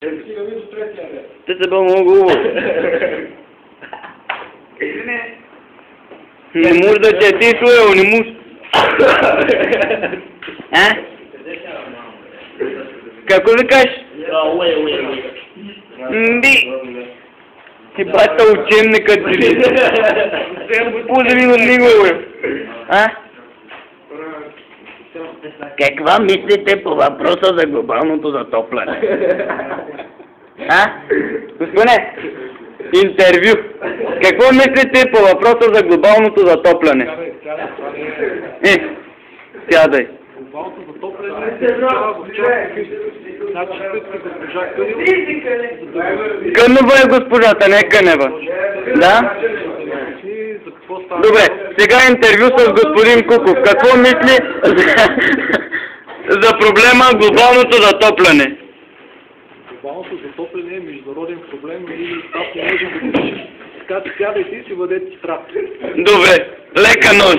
Те се бил много хубаво. Не може да те ти слуел, не може. А? Какво да кажеш? Мби! Ти бата учебникът си. Пузели от него, бе. А? Каква мислите по въпроса за глобалното затопляне? А? Господине, интервю. Какво мислите по въпроса за глобалното затопляне? Сядай. Глобалното затопляне значи госпожа Кънева е госпожата, не Кънева. Да? Добре, сега интервю с господин Куков. Какво мисли за проблема глобалното затопляне? Глобалното затопляне е международен проблем и това не можем да го решим. Така че сядайте и си бъдете страх. Добре, лека нощ.